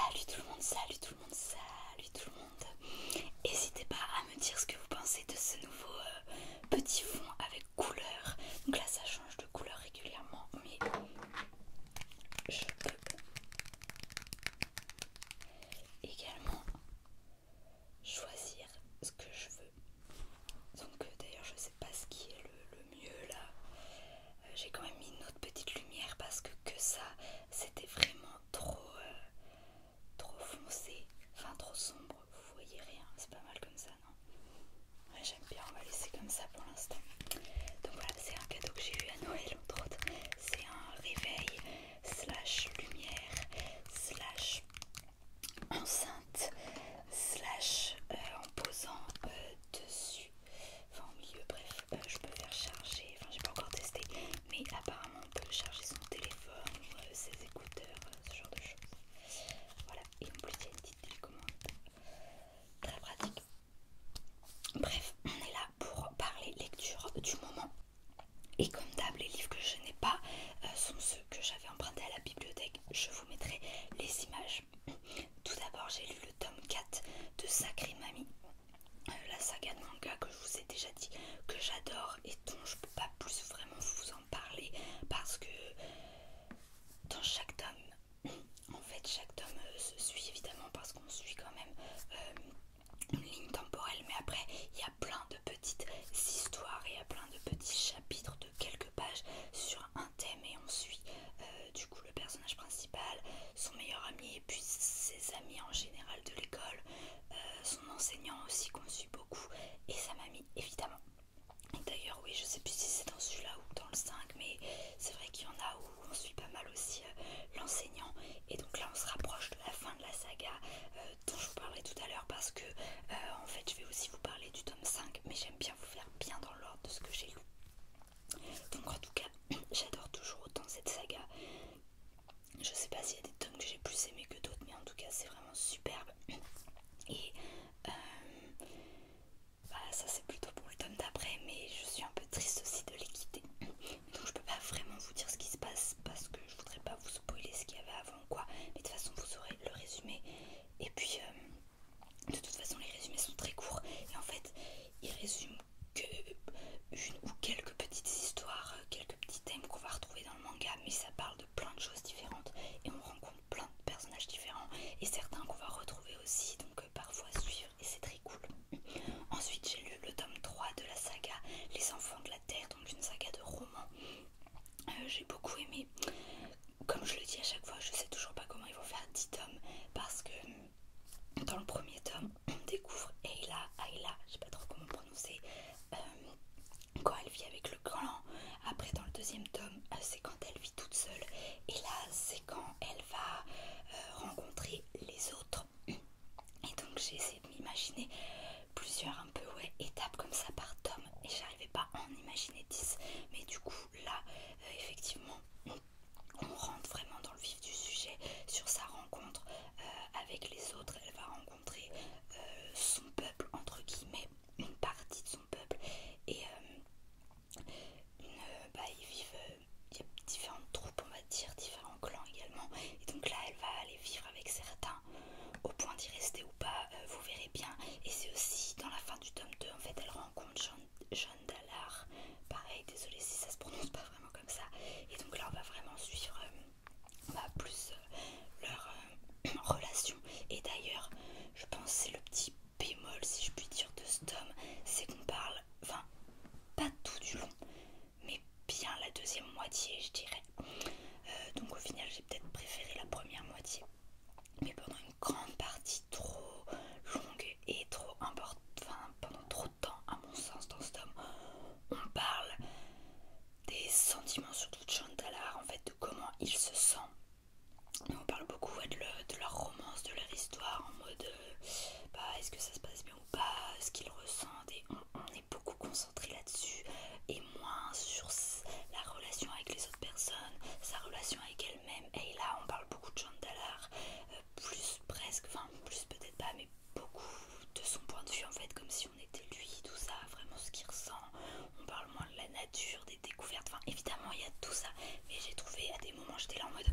Salut tout le monde, salut tout le monde, salut tout le monde. N'hésitez pas à me dire ce que vous pensez de ce nouveau petit fond avec couleur. Donc là ça change de couleur régulièrement, mais je peux également choisir ce que je veux. Donc d'ailleurs je sais pas ce qui est le mieux là. J'ai quand même mis une autre petite lumière parce que ça c'était vraiment trop foncé, enfin trop sombre, vous voyez rien, c'est pas mal comme ça, non? Ouais, j'aime bien, on va laisser comme ça pour l'instant. Donc voilà, c'est un cadeau que j'ai eu à Noël entre autres, c'est un réveil slash lumière slash enceinte slash en posant dessus, enfin au milieu, bref, je peux faire charger, enfin j'ai pas encore testé, mais apparemment on peut charger son téléphone ou ses écouteurs, ce genre de choses. Voilà, et en plus il y a une petite télécommande, très pratique. Bref, on est là pour parler lecture du moment. Et comme d'hab, les livres que je n'ai pas sont ceux que j'avais empruntés à la bibliothèque. Je vous mettrai les images. Tout d'abord, j'ai lu le tome 4 de Sacré Mamie, la saga de manga que je vous ai déjà dit que j'adore et dont je peux pas plus vraiment vous en parler parce que dans chaque tome, en fait chaque tome se suit évidemment parce qu'on suit quand même une ligne temporelle, mais après il y a plein de petites histoires, il y a plein de petits chapitres de quelques pages sur un thème et on suit du coup le personnage principal, son meilleur ami et puis ses amis en général de l'école, son enseignant aussi qu'on suit beaucoup et sa mamie évidemment. Et d'ailleurs oui, je sais plus si c'est dans celui-là ou dans le 5, mais c'est vrai qu'il y en a où on suit pas mal aussi l'enseignant. Et donc là on se rapproche de la fin de la saga dont je vous parlerai tout à l'heure parce que en fait je vais aussi vous parler du tome 5, mais j'aime bien vous faire bien dans l'ordre de ce que j'ai lu. Donc en tout cas j'adore toujours autant cette saga. Je sais pas s'il y a des tomes que j'ai plus aimés que d'autres, mais en tout cas c'est vraiment superbe. Et ça c'est plutôt pour le tome d'après, mais je suis un peu triste aussi de les quitter. Donc je peux pas vraiment vous dire ce qui se passe parce que je voudrais pas vous spoiler ce qu'il y avait avant ou quoi. Mais de toute façon vous aurez le résumé. Et puis de toute façon les résumés sont très courts. Et en fait ils résument que une ou quelques petites histoires, quelques petits thèmes qu'on va retrouver dans le manga. Mais ça parle de plein de choses différentes. Et on rencontre plein de personnages différents. Et certains qu'on va retrouver aussi. Donc parfois suivre. Et c'est très cool. Ensuite j'ai lu le tome 3 de la saga Les Enfants de la Terre, donc une saga de romans. J'ai beaucoup aimé. Comme je le dis à chaque fois, je sais toujours pas comment ils vont faire 10 tomes parce que dans le premier tome on découvre Ayla, je sais pas trop comment prononcer, quand elle vit avec le clan. Après dans le deuxième tome c'est quand elle vit toute seule et là c'est quand elle va rencontrer les autres. Et donc j'ai essayé de m'imaginer plusieurs un peu étapes comme ça par tome et j'arrivais pas à en imaginer 10, mais du coup là effectivement on rentre vraiment dans le vif du sujet sur sa rencontre avec les autres. Elle va rencontrer son peuple entre guillemets, une partie de son peuple et ils vivent, il y a différentes troupes on va dire, différents clans également, et donc là elle va aller vivre avec certains au point d'y rester ou pas, vous verrez bien. Et c'est aussi dans la fin du tome 2 en fait elle rencontre Jeanne d'Alar, pareil désolé si ça se prononce pas vraiment comme ça, et donc là on va vraiment suivre plus leur relation. Et d'ailleurs je pense que c'est le petit bémol si je puis dire de ce tome, c'est qu'on parle, enfin pas tout du long mais bien la deuxième moitié je dirais. Donc au final j'ai peut-être préféré la première moitié, mais pendant une grande partie trop longue et trop importante, enfin pendant trop de temps à mon sens dans ce tome, on parle des sentiments surtout de Jeanne d'Alar, en fait de comment il se sent. Mais on parle beaucoup de leur romance, de leur histoire en mode est-ce que ça se passe bien ou pas, ce qu'ils ressentent, et on est beaucoup concentré là-dessus et moins sur la relation avec les autres personnes, sa relation avec elle-même. Et là on parle beaucoup de Jeanne d'Alar, plus presque, enfin plus peut-être pas, mais beaucoup de son point de vue en fait, comme si on était lui, tout ça, vraiment ce qu'il ressent. On parle moins de la nature, des découvertes, enfin évidemment il y a tout ça, mais j'ai trouvé à des moments j'étais là en mode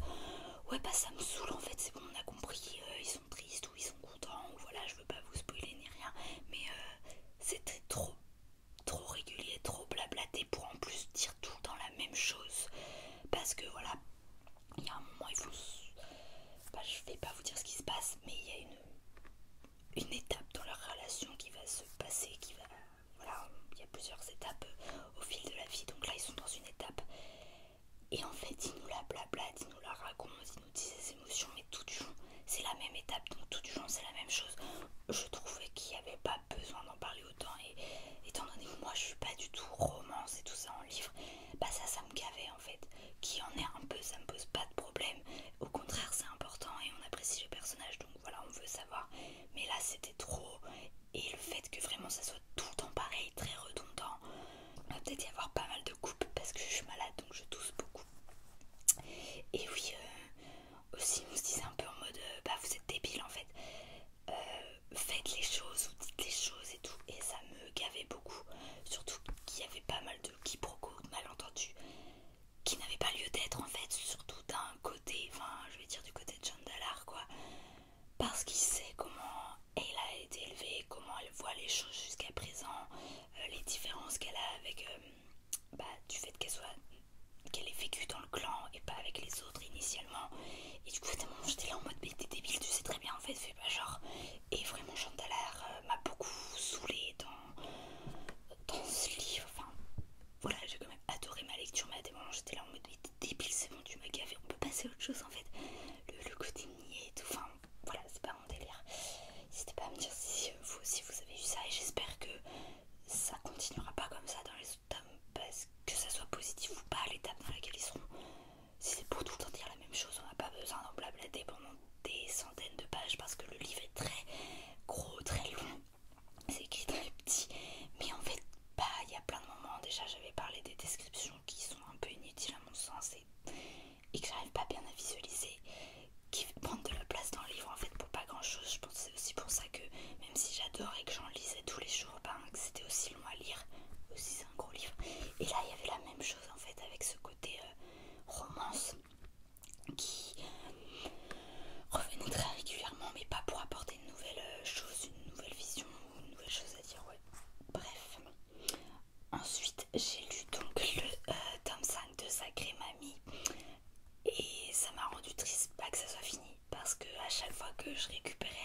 ouais ça me saoule en fait, c'est bon on a compris, ils plusieurs étapes au fil de la vie. Donc là ils sont dans une étape et en fait ils nous la blablatent, ils nous la racontent, ils nous disent ses émotions, mais tout du long c'est la même étape, donc tout du long c'est la même chose. Je trouvais qu'il n'y avait pas besoin d'en parler autant, et étant donné que moi je suis pas du tout romance et tout ça en livre, bah ça me gavait en fait. Qui en est un peu, ça me pose pas de problème, au contraire c'est important et on apprécie le personnage, donc voilà, on veut savoir. Mais là c'était trop, et le fait que vraiment ça soit tout le temps pareil, très redondant, il va peut-être y avoir pas mal de coupes parce que je suis malade donc je tousse beaucoup. Et oui, aussi on se disait un peu en mode bah vous êtes débile en fait, faites les choses ou dites les choses et tout, et ça me gavait beaucoup, surtout qu'il y avait pas mal de quiproquos, de malentendus qui n'avaient pas lieu d'être en fait, surtout d'un côté, enfin je vais dire du côté de Jeanne d'Arc quoi, parce qu'il sait comment elle a été élevée, comment elle voit les choses jusqu'à présent, les différences qu'elle a avec du fait qu'elle ait vécu dans le clan et pas avec les autres initialement. Et du coup à un moment j'étais là en mode mais t'es débile, tu sais très bien en fait, fais pas genre. Et vraiment Jeanne d'Arc m'a beaucoup saoulée dans ce livre. Enfin voilà, j'ai quand même adoré ma lecture, mais à des moments j'étais là en mode mais t'es débile, c'est bon, tu m'as gavé, on peut passer à autre chose en fait. Le côté niais et tout, enfin voilà, c'est pas mon délire. N'hésitez pas à me dire si vous aussi vous avez eu ça, et j'espère que ça continuera pas comme ça dans les autres tomes, parce que ça soit positif ou pas l'étape dans laquelle ils seront. Si c'est pour tout le temps dire la même chose, on n'a pas besoin d'en blablater pendant des centaines de pages, parce que le livre est très gros, très long, c'est écrit très petit, mais en fait il y a plein de moments, déjà j'avais parlé des descriptions qui sont un peu inutiles à mon sens, et que j'arrive pas bien à visualiser, qui prennent de la place dans le livre en fait pour pas grand chose. Je pense que c'est aussi pour ça que même si j'adorais que j'en lisais tous les jours, que c'était aussi long à lire, aussi c'est un gros livre. Et là il y avait la même chose en fait, avec ce côté romance qui revenait très régulièrement, mais pas pour apporter une nouvelle chose, une nouvelle vision ou une nouvelle chose à dire, ouais. Bref. Ensuite j'ai lu donc le tome 5 de Sacré Mamie, et ça m'a rendu triste pas que ça soit fini, parce que à chaque fois que je récupérais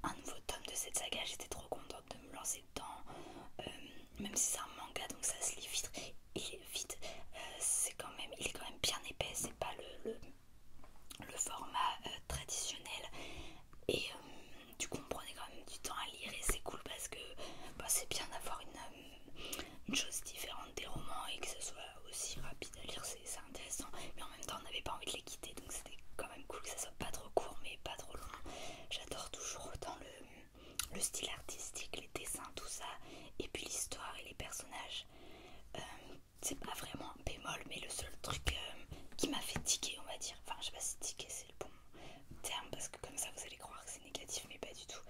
un nouveau tome de cette saga, j'étais trop contente de me lancer dedans, même si c'est un manga donc ça se lit vite, il est quand même bien épais, c'est pas le format traditionnel, et du coup on prenait quand même du temps à lire, et c'est cool parce que c'est bien d'avoir une chose différente des romans et que ce soit aussi rapide à lire, c'est intéressant, mais en même temps on n'avait pas envie de les quitter, donc c'était quand même cool que ça soit pas trop court mais pas trop long. J'adore toujours autant le style artistique, les dessins, tout ça, et puis l'histoire et les personnages. C'est pas vraiment un bémol, mais le seul truc qui m'a fait tiquer, on va dire, enfin je sais pas si tiquer c'est le bon terme, parce que comme ça vous allez croire que c'est négatif, mais pas du tout,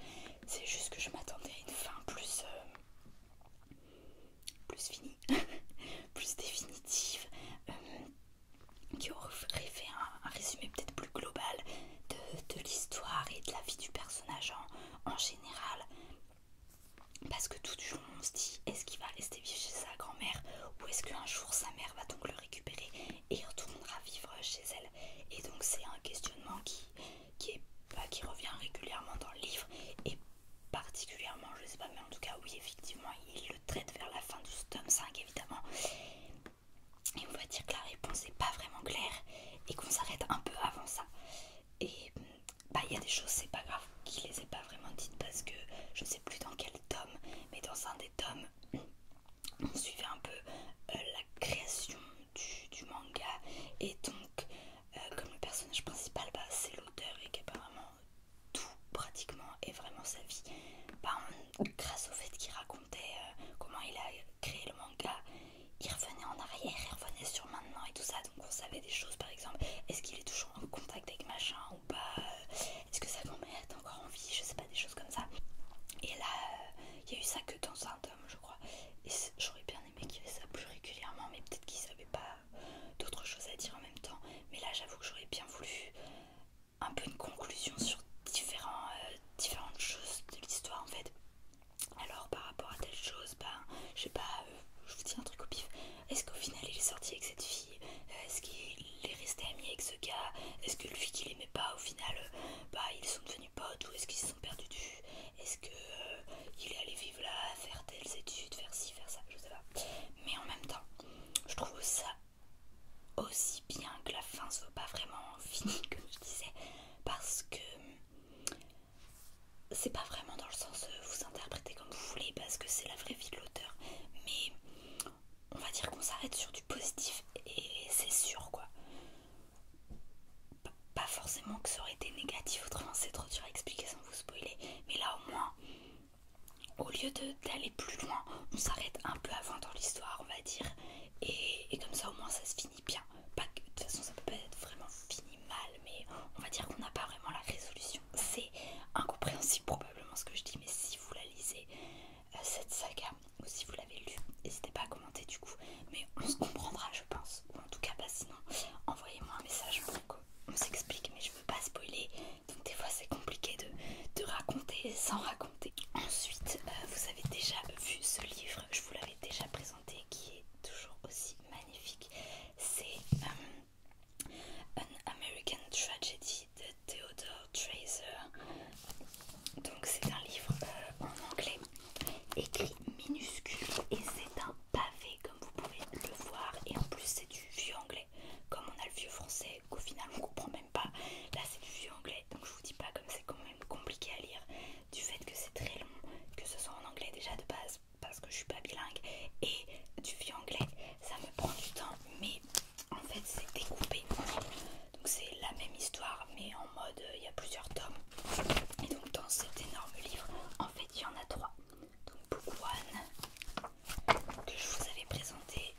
c'est juste que je m'attendais à une fin plus finie, plus définitive, qui aurait fait un résumé peut-être plus global de l'histoire et de la vie du personnage en général, parce que tout du long on se dit est-ce qu'il va rester vivre chez sa grand-mère, ou est-ce qu'un jour sa mère va donc le récupérer et il retournera vivre chez elle. Et donc c'est un questionnement qui revient régulièrement dans le livre, et particulièrement, je sais pas, mais en tout cas oui, effectivement il le traite vers la fin du tome 5 évidemment, et on va dire que la réponse n'est pas vraiment claire et qu'on s'arrête un peu avant ça. Et il y a des choses, c'est pas grave qu'il les ait pas vraiment dites, parce que je sais plus dans quel tome, mais dans un des tomes on suivait un peu la création du manga, et donc comme le personnage principal c'est l'auteur, et qu'apparemment tout pratiquement est vraiment sa vie, grâce au fait qu'il racontait comment il a créé le manga, il revenait en arrière, il revenait sur maintenant et tout ça, donc on savait des choses, par exemple est-ce qu'il est toujours en contact avec machin ou pas, est-ce que sa grand-mère est encore en vie, je sais pas, des choses comme ça. Et là il y a eu ça que dans un tome je crois, et j'aurais bien aimé qu'il y ait ça plus régulièrement, mais peut-être qu'il savait pas d'autres choses à dire en même temps. Mais là j'avoue que j'aurais bien voulu un peu une conclusion sur différentes choses de l'histoire en fait. Alors par rapport à telle chose, je sais pas, je vous dis un truc au pif, est-ce qu'au final il est sorti avec cette fille, est-ce qu'il est resté ami avec ce gars, est-ce que lui qu'il aimait pas au final, ils sont devenus potes, ou est-ce qu'ils se sont perdus de vue, est-ce que il est allé vivre là, faire telles études, faire ci, faire ça, je sais pas. c'est pas vraiment dans le sens vous interprétez comme vous voulez parce que c'est la vraie vie de l'auteur, mais on va dire qu'on s'arrête sur du positif et c'est sûr quoi. Pas forcément que ça aurait été négatif, autrement c'est trop dur à expliquer sans vous spoiler, mais là au moins, au lieu d'aller plus loin, on s'arrête un peu avant dans l'histoire on va dire, et comme ça au moins ça se finit bien. Pas que, de toute façon ça peut pas être vraiment fini mal, mais on va dire qu'on n'a pas vraiment la résolution. C'est incompréhensible probablement ce que je dis, mais si vous la lisez, cette saga, ou si vous l'avez lu, n'hésitez pas à commenter du coup, mais on se comprendra je pense, ou en tout cas sinon envoyez-moi un message pour qu'on s'explique, mais je veux pas spoiler, donc des fois c'est compliqué de raconter sans raconter. Ensuite, vous avez déjà vu ce livre, je vous l'avais déjà présenté, qui est toujours aussi magnifique, c'est An American Tragedy de Theodore Dreiser. Donc c'est un livre en anglais, écrit minuscule, et c'est un pavé comme vous pouvez le voir, et en plus c'est du vieux anglais, comme on a le vieux français qu'au final on comprend même pas. Là c'est du vieux anglais, donc je vous dis pas comme c'est quand même compliqué à lire, du fait que c'est très long, que ce soit en anglais déjà de base, parce que je suis pas bilingue, et du vieux anglais, ça me prend du temps, mais en fait c'est découpé. Donc c'est la même histoire, mais en mode il y a plusieurs tomes. Et donc dans cet énorme livre, en fait il y en a 3. Donc Book One, que je vous avais présenté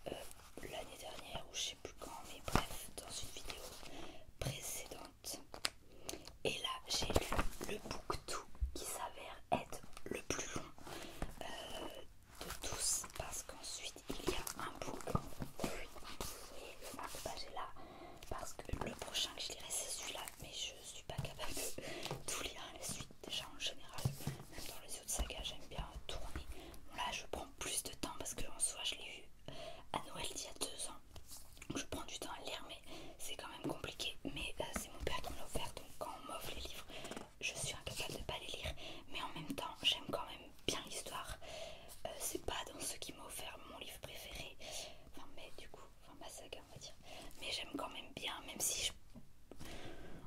l'année dernière, ou je sais plus quand, mais bref, dans une vidéo précédente. Et là j'ai lu le Book 2, qui s'avère être le plus long de tous, parce qu'ensuite il y a un book. Oui, vous voyez, le marque-page est là, parce que le prochain que je lirai c'est celui-là, mais je suis pas capable de tout lire à la suite. Déjà en général, même dans les autres sagas, j'aime bien tourner. Bon là je prends plus de temps parce qu'en soi je l'ai eu à Noël d'il y a 2 ans. Donc je prends du temps à le lire, mais c'est quand même compliqué. Mais c'est mon père qui me l'a offert, donc quand on m'offre les livres, je suis incapable de pas les lire. Mais en même temps, j'aime quand même bien l'histoire. C'est pas dans ce qui m'a offert mon livre préféré, enfin mais du coup, enfin ma saga on va dire. Mais j'aime quand même bien, même si je...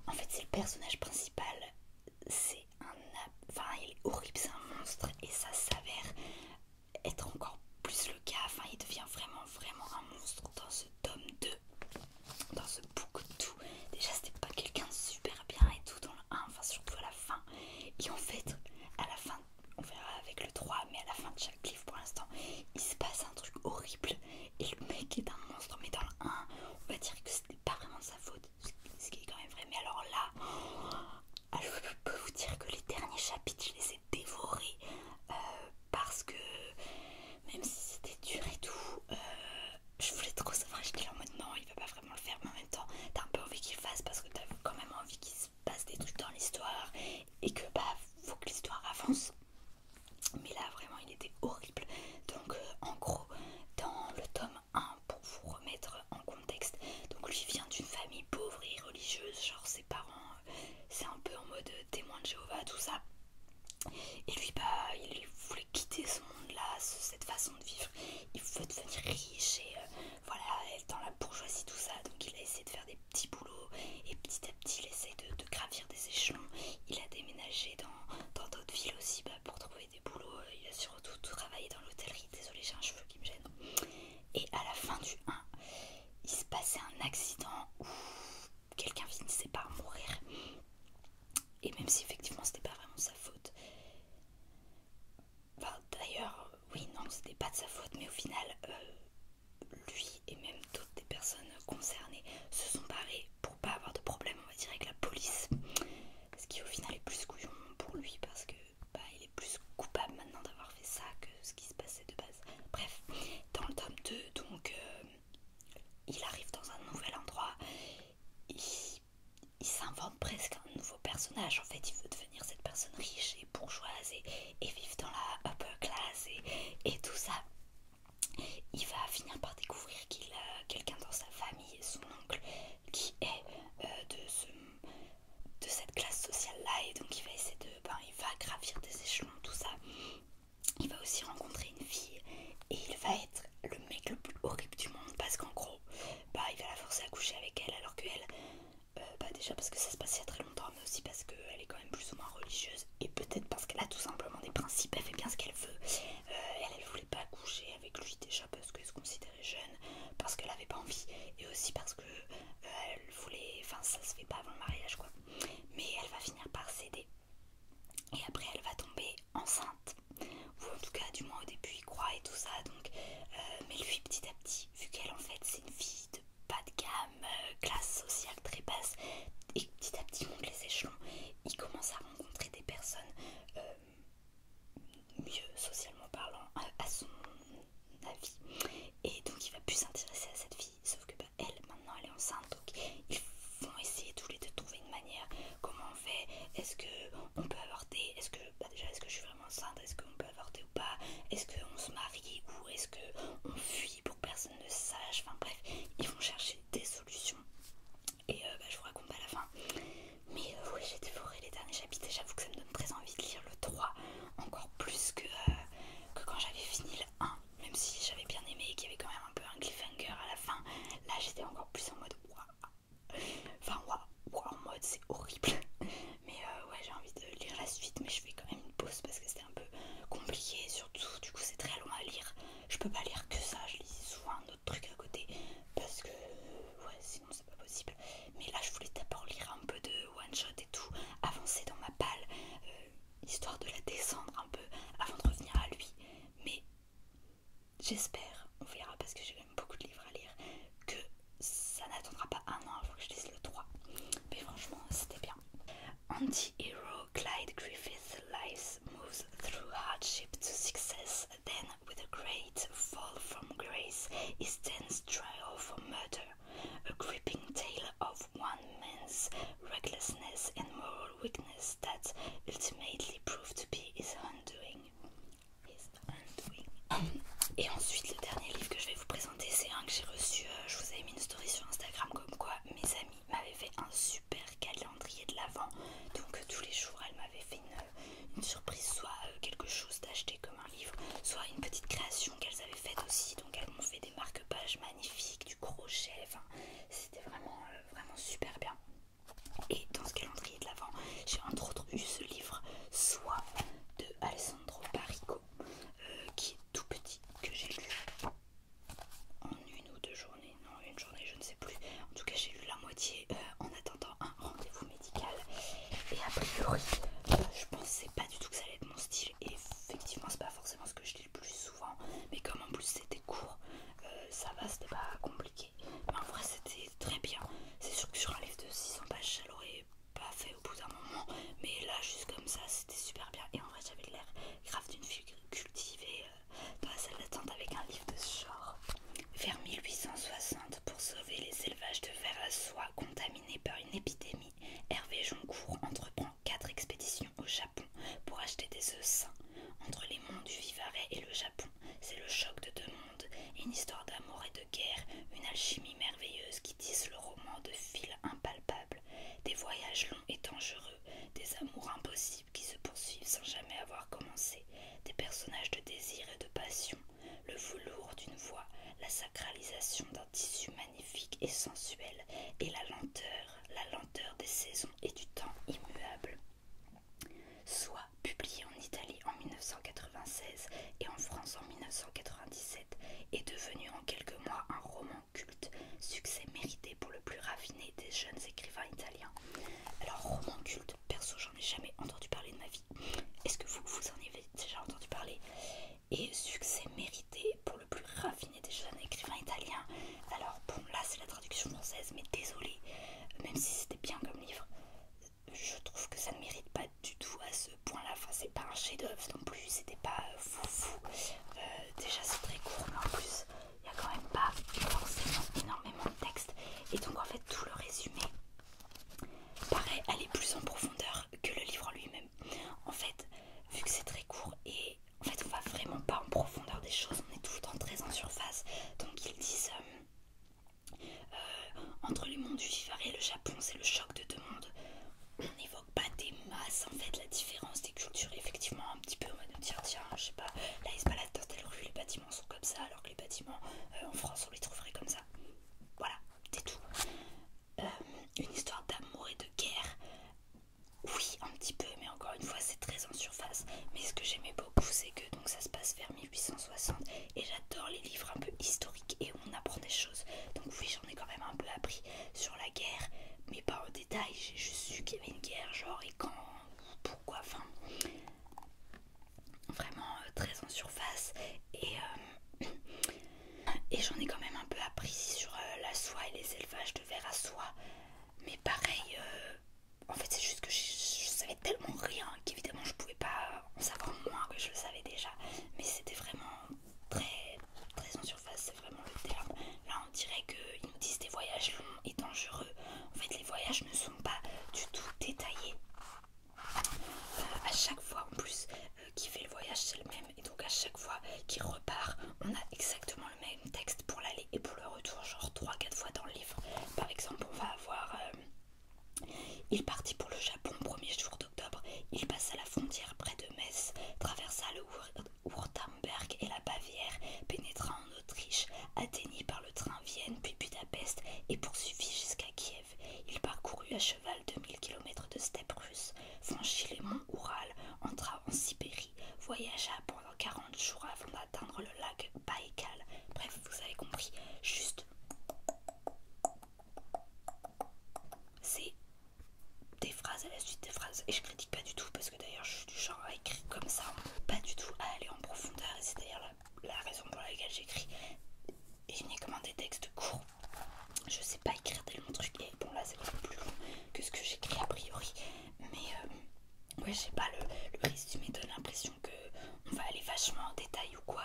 En fait c'est le personnage principal, c'est un... Enfin il est horrible, c'est un monstre, et ça s'avère être encore plus le cas. Enfin il devient vraiment un monstre dans ce tome 2, dans ce book 2. Déjà c'était pas quelqu'un de super bien et tout dans le 1, enfin surtout à la fin. Et en fait à la fin, on verra avec le 3, mais à la fin de chaque livre pour l'instant, il se passe un truc horrible et le mec est un monstre. Mais dans le 1, on va dire que c'était pas vraiment de sa faute, ce qui est quand même vrai. Mais alors là, je peux vous dire que les derniers chapitres, je les ai dévorés parce que même si c'était dur et tout, je voulais trop savoir. J'étais là en mode non, il va pas vraiment le faire, mais en même temps, t'as un peu envie qu'il le fasse parce que t'as quand même envie qu'il se passe des trucs dans l'histoire et que bah faut que l'histoire avance. Mais là vraiment il était horrible. Donc en gros dans le tome 1, pour vous remettre en contexte, donc lui vient d'une famille pauvre et religieuse, genre ses parents c'est un peu en mode témoin de Jéhovah tout ça, et lui bah il voulait quitter ce monde là, cette façon de vivre, il veut devenir riche et voilà, être dans la bourgeoisie tout ça. Donc il a essayé de faire des petits boulots et petit à petit il essaie de gravir des échelons. Il a déménagé dans d'autres villes aussi pour trouver des boulots. Il a surtout travaillé dans l'hôtellerie. Désolée, j'ai un cheveu qui me gêne. Et à la fin du 1, il se passait un accident où quelqu'un finissait par mourir. Et même si effectivement c'était pas vraiment sa faute, enfin, d'ailleurs oui non c'était pas de sa faute, mais au final lui et même d'autres des personnes concernées se sont barrés pour pas avoir de problème on va dire avec la police, ce qui au final est plus couillon pour lui parce que bah, il est plus coupable maintenant d'avoir fait ça que ce qui se passait de base. Bref, dans le tome 2 donc il arrive dans un nouvel endroit, il s'invente presque un nouveau personnage. En fait il veut devenir cette personne riche et bourgeoise et vivre dans la upper class et tout ça. Il va finir par découvrir qu'il a quelqu'un dans sa famille, son oncle, qui est de cette classe sociale là, et donc il va essayer il va gravir des échelons, tout ça. Il va aussi rencontrer une fille et il va être le mec le plus horrible du monde parce qu'en gros il va la forcer à coucher avec elle alors qu'elle déjà parce que ça se passe il y a très longtemps, mais aussi parce qu'elle est quand même plus ou moins religieuse et peut-être peut-être parce qu'elle a tout simplement des principes, elle fait bien ce qu'elle veut. Elle voulait pas coucher avec lui déjà parce qu'elle se considérait jeune, parce qu'elle avait pas envie, et aussi parce que elle voulait, enfin ça se fait pas avant le mariage quoi. Mais elle va finir par céder. Et après elle va tomber enceinte, ou en tout cas du moins au début il croit et tout ça, donc mais lui petit à petit, vu qu'elle en fait c'est une fille de bas de gamme, classe sociale très basse, et petit à petit monte les échelons, il commence à rencontrer des personnes mieux socialement parlant à son avis, et donc il va plus s'intéresser à cette fille, sauf que bah, elle maintenant elle est enceinte, donc ils vont essayer tous les deux de trouver une manière. Comment on fait? Est-ce que on peut avorter? Est-ce que bah déjà est-ce que je suis vraiment enceinte? Est-ce qu'on peut avorter ou pas? Est-ce qu'on se marie ou est-ce qu'on fuit pour que personne ne sache? Enfin bref, ils vont chercher des solutions, et bah, je vous raconte pas la fin. Mais oui, j'ai dévoré les derniers chapitres et j'avoue que ça me donne très envie de lire le 3, encore plus que quand j'avais fini le 1, même si j'avais bien aimé et qu'il y avait quand même un peu un cliffhanger à la fin. Là j'étais encore plus en mode waouh, enfin waouh, en mode c'est horrible. Mais ouais, j'ai envie de lire la suite, mais je fais quand même une pause parce que c'était un peu compliqué, surtout du coup c'est très long à lire. Je peux pas lire que ça, je lis souvent un autre truc à côté parce que ouais sinon c'est pas possible. Mais là je voulais d'abord lire un peu de one shot et tout, avancer dans ma palle, histoire de la descendre un peu avant de revenir à lui. Mais j'espère, on verra parce que j'ai quand même beaucoup de livres à lire, que ça n'attendra pas un an avant que je lise le 3. Mais franchement c'était bien. Anti-hero Clyde Griffith's life moves through hardship to success, then with a great fall from grace, he stands trial for murder, a gripping tale of one man's recklessness and moral weakness that ultimately proved to be his undoing. Et ensuite le dernier livre que je vais vous présenter, c'est un que j'ai reçu, je vous avais mis une story sur Instagram comme quoi mes amis m'avaient fait un super calendrier de l'Avent, donc tous les jours elles m'avaient fait une surprise, soit quelque chose d'acheter comme un livre, soit une petite création qu'elles avaient faite aussi, donc elles m'ont fait des marque-pages magnifiques, du crochet, enfin c'était vraiment, vraiment super bien. Et dans ce calendrier de l'Avent, j'ai entre autres eu ce livre, Soit de Alessandro Barrico, qui est tout petit, que j'ai lu en une ou deux journées, non une journée je ne sais plus, en tout cas j'ai lu la moitié en attendant un rendez-vous médical, et a priori je pensais pas du tout que ça allait être mon style, et effectivement c'est pas forcément ce que je lis le plus souvent, mais comme en plus c'était court, ça va, c'était pas compliqué, mais en vrai c'était très bien. C'est sûr que sur un livre de 600 pages ça l'aurait pas fait au bout d'un moment, mais là juste comme ça c'était super bien, et en vrai j'avais l'air grave d'une fille cultivée dans la salle d'attente avec un livre de ce genre. Vers 1860, pour sauver les élevages de vers à soie contaminés par une épidémie, Hervé Joncourt entreprend 4 expéditions au Japon pour acheter des œufs sains. Entre les monts du Vivarais et le Japon, c'est le choc de deux mondes, une histoire d'amour et de guerre, une alchimie merveilleuse qui tisse le roman de fil impalpable, des voyages longs et dangereux, des amours impossibles qui se poursuivent sans jamais avoir commencé, des personnages de désir et de passion, le velours d'une voix, la sacralisation d'un tissu magnifique et sensuel, et la lenteur des saisons et du temps immuable. Soit publié en Italie en 1996 et en France en 1997, est devenu en quelques mois un roman culte, succès mérité pour le plus raffiné des jeunes écrivains italiens. Alors roman culte, perso j'en ai jamais entendu parler de ma vie. Est-ce que vous en avez déjà entendu parler? Et succès mérité pour le plus raffiné des jeunes écrivains italiens. Alors bon, là c'est la traduction française, mais désolé, même si c'était bien comme livre, je trouve que ça ne mérite pas du tout à ce point-là. Enfin, c'est pas un chef-d'œuvre non plus, c'était pas foufou. Déjà c'est très court, mais en plus il y a quand même pas forcément énormément de texte, et donc en fait tout le résumé paraît aller plus en profondeur que le livre en lui-même. En fait, vu que c'est très court et en fait on va vraiment pas en profondeur des choses, on est tout le temps très en surface. Donc ils disent entre les mondes du Vivarais et le Japon, c'est le choc de deux mondes. On n'évoque pas des masses en fait, la différence des cultures, effectivement un petit peu on va nous dire tiens je sais pas, là ils se baladent dans telle rue, les bâtiments sont comme ça alors que les bâtiments en France on les trouverait comme ça. Voilà, c'est tout. Une histoire d'amour et de guerre, oui un petit peu, mais encore une fois c'est très en surface. j'aimais beaucoup, c'est que donc ça se passe vers 1860 et j'adore les livres un peu historiques et où on apprend des choses. Donc oui, j'en ai quand même un peu appris sur la guerre, mais pas en détail. J'ai juste su qu'il y avait une guerre, genre et quand, pourquoi, enfin vraiment très en surface. Et j'en ai quand même un peu appris sur la soie et les élevages de vers à soie. Mais pareil, en fait c'est juste que je savais tellement rien qu'évidemment je pouvais pas en savoir moins que je le savais déjà. Mais c'était vraiment très, très en surface, c'est vraiment le terme. Là on dirait qu'ils nous disent des voyages longs et dangereux. En fait les voyages ne sont pas du tout détaillés. À chaque fois en plus qui fait le voyage c'est le même, et donc à chaque fois qu'il repart on a exactement le même texte pour l'aller et pour le retour, genre 3-4 fois dans le livre. Par exemple on va avoir il partit pour le Japon au premier jour d'octobre, il passa la frontière près de Metz, traversa le Wurtemberg et la Bavière, pénétra en Autriche, atteignit par le train Vienne puis Budapest et poursuivit jusqu'à Kiev. Il parcourut à cheval 2000 km de steppe russe, franchit les monts Oural, entra en Sibérie, voyagea pendant 40 jours avant d'atteindre le lac Baïkal. Bref, vous avez compris, juste c'est des phrases à la suite des phrases, et je critique pas du tout parce que d'ailleurs je suis du genre à écrire comme ça, pas du tout à aller en profondeur, et c'est d'ailleurs la raison pour laquelle j'écris uniquement des textes courts. Je sais pas écrire des longs trucs, et bon là c'est quand même plus long que ce que j'écris a priori, mais ouais, je sais pas, le résumé donne l'impression que on va aller vachement en détail ou quoi.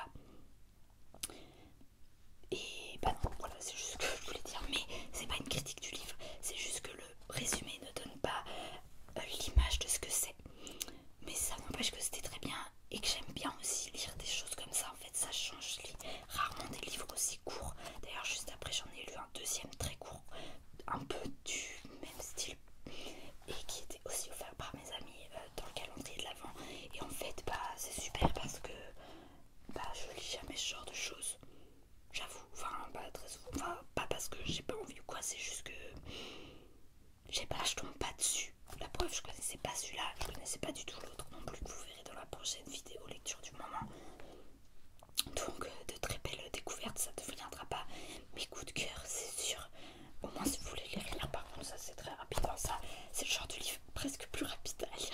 Et bah non, voilà, c'est juste ce que je voulais dire, mais c'est pas une critique du livre, c'est juste que le résumé ne donne pas l'image de ce que c'est. Mais ça n'empêche que c'était très bien et que j'aime bien aussi lire des choses comme ça. En fait, ça change. Je lis rarement des livres aussi courts. D'ailleurs, juste après, j'en ai lu un deuxième très court, un peu du même style, et qui était aussi offert par mes amis dans le calendrier de l'Avent. Et en fait, bah, c'est super parce que bah, je lis jamais ce genre de choses. J'avoue, enfin, pas très souvent. Enfin, pas parce que j'ai pas envie ou quoi, c'est juste que je sais pas, je tombe pas dessus. La preuve, je connaissais pas celui-là, je connaissais pas du tout l'autre non plus, que vous verrez dans la prochaine vidéo lecture du moment. Donc de très belles découvertes, ça ne deviendra pas mes coups de cœur, c'est sûr. Au moins si vous voulez les lire, par contre ça c'est très rapide, hein, ça c'est le genre de livre presque plus rapide à lire